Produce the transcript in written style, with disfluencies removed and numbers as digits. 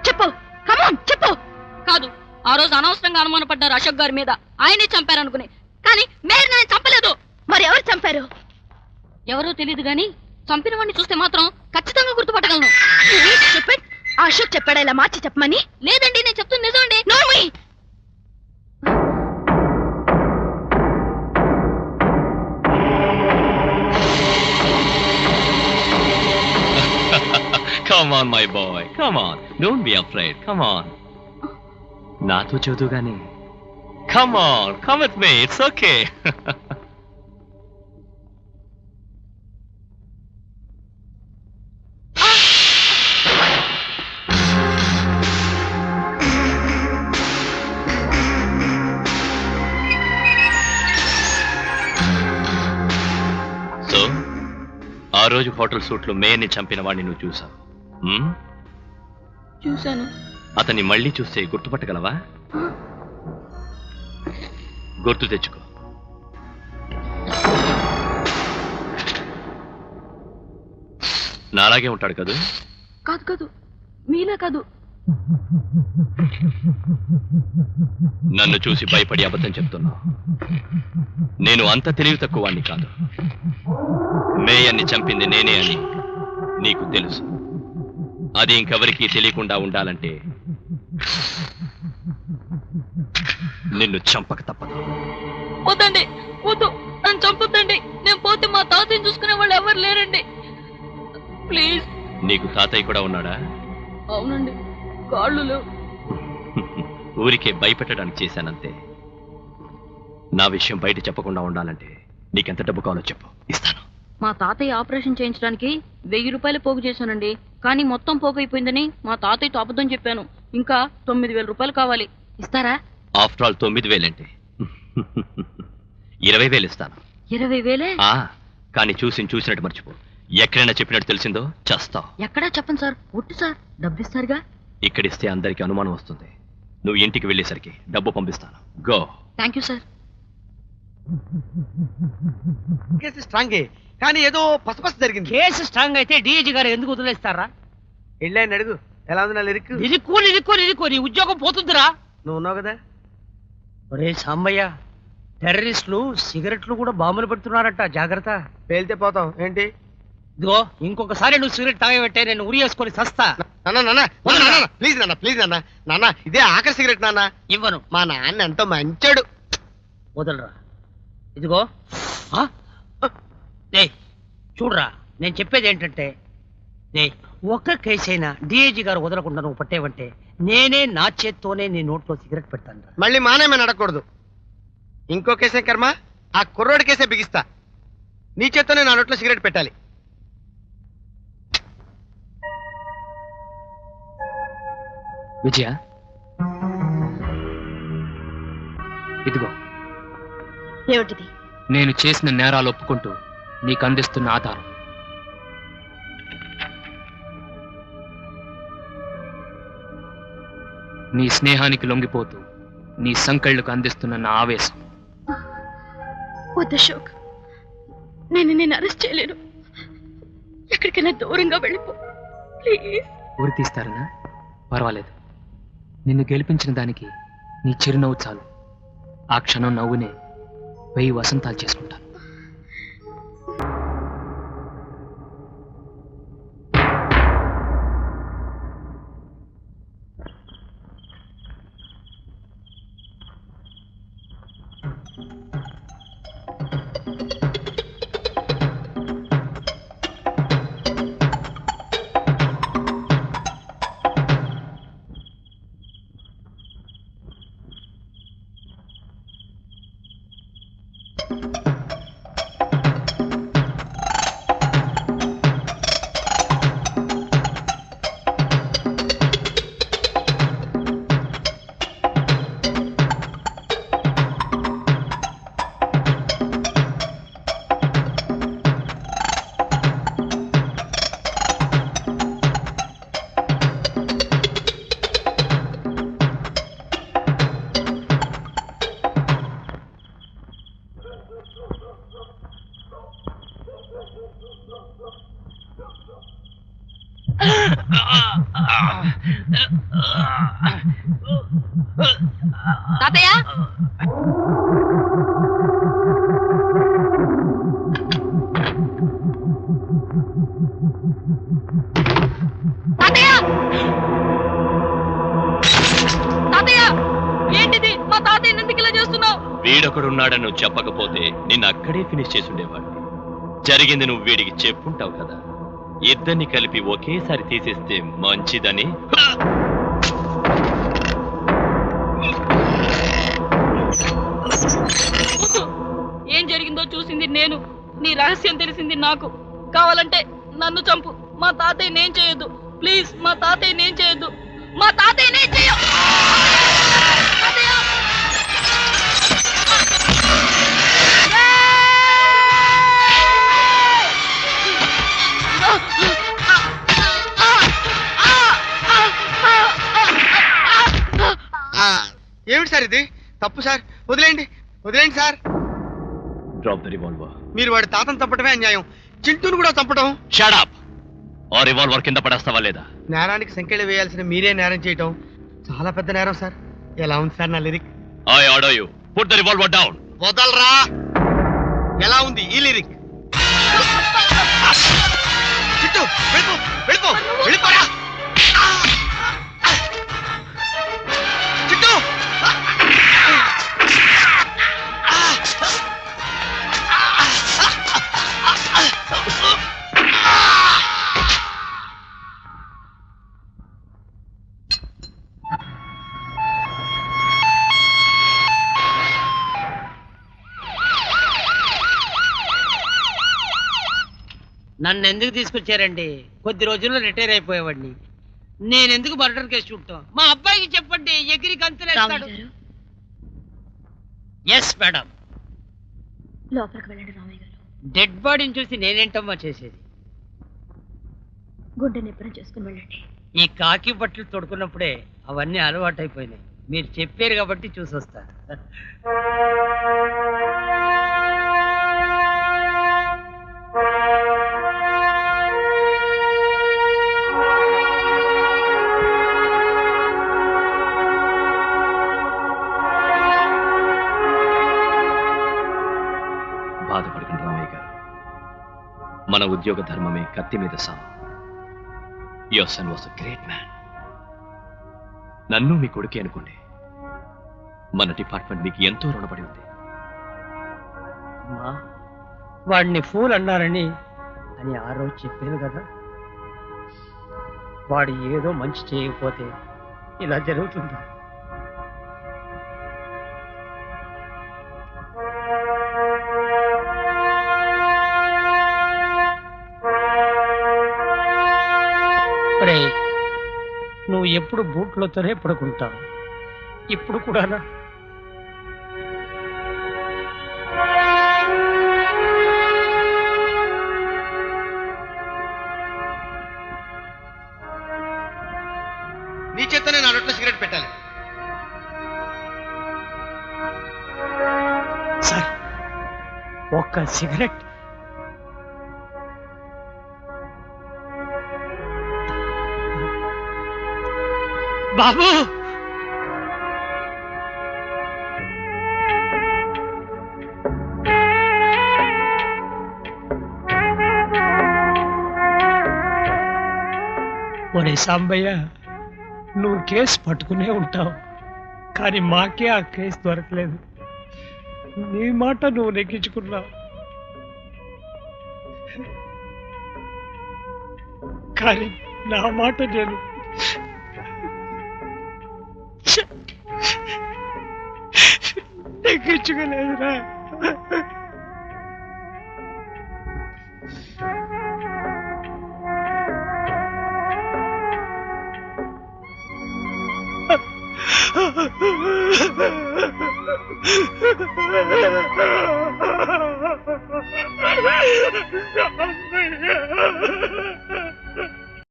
చెప్పు, కమాన్ చెప్పు. కాదు, ఆ రోజు అనవసరంగా అనుమానపడ్డారు అశోక్ గారి మీద, ఆయనే చంపారనుకుని. కానీ మేయర్ నేను చంపలేదు. మరి ఎవరు చంపారు? ఎవరో తెలియదు గాని చంపిన వాడిని చూస్తే మాత్రం ఖచ్చితంగా గుర్తుపట్టగలను. ఆ అశోక్ చెప్పాడా ఇలా మార్చి చెప్పమని? లేదండి, నేను చెప్తుంది నిజమండి. నోర్మీ. Come on, my boy. Come on. Don't be afraid. Come on. నాతో చదువు గాని. Come on. Come with me. It's okay. So ఆ రోజు హోటల్ సూట్ లో మేయర్ని చంపిన వాడిని నువ్వు చూసావు. చూశాను. అతన్ని మళ్ళీ చూస్తే గుర్తుపట్టగలవా? గుర్తు తెచ్చుకో. నాలాగే ఉంటాడు కదూ? కాదు కాదు, మీలా కాదు. నన్ను చూసి భయపడి అబద్ధం చెప్తున్నావు. నేను అంత తెలివి తక్కువ వాణ్ణి కాదు. మేయర్ని చంపింది నేనే అని నీకు తెలుసు. అది ఇంకెవరికీ తెలియకుండా ఉండాలంటే నిన్ను చంపక తప్పదు. వద్దండి, వద్దు, నన్ను చంపొద్దండి. నేను పోతే మా తాతయ్యని చూసుకునే వాళ్ళు ఎవరు లేరండి. ప్లీజ్. నీకు తాతయ్య కూడా ఉన్నాడా? అవునండి, కాళ్ళు లేవు. ఊరికే భయపెట్టడానికి చేశానంతే. నా విషయం బయట చెప్పకుండా ఉండాలంటే నీకెంత డబ్బు కావాలో చెప్పు, ఇస్తాను. మా తాతయ్య ఆపరేషన్ చేయించడానికి 1000 రూపాయలు పోగు చేశానండి. కానీ మొత్తం పోగు అయిపోయిందని మా తాతయ్యతో అబద్ధం చెప్పాను. ఇంకా 9000 రూపాయలు కావాలి, ఇస్తారా? ఆఫ్టర్ ఆల్ 9000 అంటే 20,000 ఇస్తాను. 20,000? కానీ చూసినట్టు మర్చిపో. ఎక్కడైనా చెప్పినట్టు తెలిసిందో చస్తావు. ఎక్కడా చెప్పండి సార్, ఒట్టు సార్, డబ్బిస్తారుగా. ఇక్కడిస్తే అందరికి అనుమానం వస్తుంది. నువ్వు ఇంటికి వెళ్ళేసరికి డబ్బు పంపిస్తాను. Go. Thank you sir. Case స్ట్రాంగే, కానీ ఏదో పసపస జరిగింది. కేసు స్ట్రాంగ్ అయితే డీజీ గారు ఎందుకు వదిలేస్తారా? వెళ్ళాయని అడుగు, ఎలా ఉంది నా లిరిక్? నిరుక్కో నీ ఉద్యోగం పోతుందిరా. నువ్వు ఉన్నావు కదా. ఒరే సాంబయ్య, టెర్రరిస్టులు సిగరెట్లు కూడా బాంబులు పెడుతున్నారట, జాగ్రత్త. పేలితే పోతాం ఏంటి? ఇదిగో, ఇంకొకసారి నువ్వు సిగరెట్ తాగబెట్టే నేను ఉరి వేసుకొని సస్తా. ప్లీజ్ నాన్న, ప్లీజ్ నాన్న. నాన్న ఇదే ఆఖరి సిగరెట్ నాన్న. ఇవ్వను. మా నాన్న ఎంతో మంచాడు. వదలరా. ఇదిగో, చూడరా, నేను చెప్పేది ఏంటంటే, ఒక్క కేసు అయినా డిఐజీ గారు వదలకుండా నువ్వు పట్టేవంటే నేనే నా చేత్తోనే నీ నోట్లో సిగరెట్ పెడతాను. మళ్ళీ మానేమని అడగకూడదు. ఇంకో కేసే కర్మ, ఆ కుర్రోడి కేసే బిగిస్తా. నీ చేత్తోనే నా నోట్లో సిగరెట్ పెట్టాలి. విజయ, ఇదిగో ఏమిటిది? నేను చేసిన నేరాలు ఒప్పుకుంటూ నీకు అందిస్తున్న ఆధారం. నీ స్నేహానికి లొంగిపోతూ నీ సంకళ్ళకు అందిస్తున్న నా ఆవేశం. వద్దు అశోక్, నేను అరెస్ట్ చేయలేను. ఎక్కడికైనా దూరంగా వెళ్ళిపో ప్లీజ్. ఊరి తీస్తారనా? పర్వాలేదు. నిన్ను గెలిపించిన దానికి నీ చిరునవ్వు చాలు. ఆ క్షణం నవ్వునే 1000 వసంతాలు చేసుకుంటాను. తాతయ్య తాతయ్య తాతయ్య ఏంటిది మా తాతయ్య ఎందుకు ఇలా చేస్తున్నావు? వీడొకడున్నాడని నువ్వు చెప్పకపోతే నిన్ను అక్కడే ఫినిష్ చేసి ఉండేవాడు. జరిగింది నువ్వు వీడికి చెప్పుంటావు కదా. ఇద్దరిని కలిపి ఒకేసారి తీసేస్తే మంచిదని. ఏం జరిగిందో చూసింది నేను, నీ రహస్యం తెలిసింది నాకు. కావాలంటే నన్ను చంపు, మా తాతయ్య నేను చేయొద్దు. ప్లీజ్ మా తాతయ్య నేను చేయొద్దు, మా తాతయ్య నేను చేయ. ఏమిటి సార్ ఇది? తప్పు సార్, వదిలేండి వదిలేండి సార్. Drop the revolver. మీరు వాడి తాతను చంపటమే అన్యాయం, చింటూను కూడా చంపటం. Shut up. ఆ రివాల్వర్ కింద పడేస్తావా లేదా? నేరానికి సంఖ్యలు వేయాల్సిన మీరే నేరం చేయటం చాలా పెద్ద నేరం సార్. ఎలా ఉంది సార్ నా lyric? I order you put the revolver down. వదలరా. ఎలా ఉంది ఈ లిరిక్? చిట్టు వెళ్ళిపో వెళ్ళిపో వెళ్ళిపోరా. చిట్టు నన్ను ఎందుకు తీసుకొచ్చారండి? కొద్ది రోజుల్లో రిటైర్ అయిపోయేవాడిని. నేనెందుకు మర్డర్ కేసు చూడటం? మా అబ్బాయికి చెప్పండి, ఎగిరి కంతులేస్తాడు. Yes madam. లోపలికి వెళ్ళండి రామయ్య గారు. డెడ్ బాడీని చూసి నేనేంటమ్మా చేసేది? గుండె నిబ్బరం చేసుకుని వెళ్ళండి. ఈ కాకి బట్టలు తొడుకున్నప్పుడే అవన్నీ అలవాటు అయిపోయినాయి. మీరు చెప్పారు కాబట్టి చూసొస్తా. బాధపడకండి రామయ్య గారు. మన ఉద్యోగ ధర్మమే కత్తి మీద సాము. Your son was a great man. నన్ను మీ కొడుకే అనుకోండి. మన డిపార్ట్మెంట్ మీకు ఎంతో రుణపడి ఉంది. అమ్మా, వాడిని ఫూల్ అన్నారని అని ఆ రోజు చెప్పాను కదా. వాడు ఏదో మంచి చేయకపోతే ఇలా జరుగుతుంది. నువ్వు ఎప్పుడు బూట్లతోనే పడుకుంటావు, ఇప్పుడు కూడానా? నీ చేతనే నా నోట్లో సిగరెట్ పెట్టాలి. సార్, ఒక్క సిగరెట్. బాబు, ఒరే సాంబయ్య, నువ్వు కేసు పట్టుకునే ఉంటావు, కానీ మాకే ఆ కేసు దొరకలేదు. నీ మాట నువ్వు నెగ్గించుకున్నావు, కానీ నా మాట నేను నెగ్గించుకోలేదురా.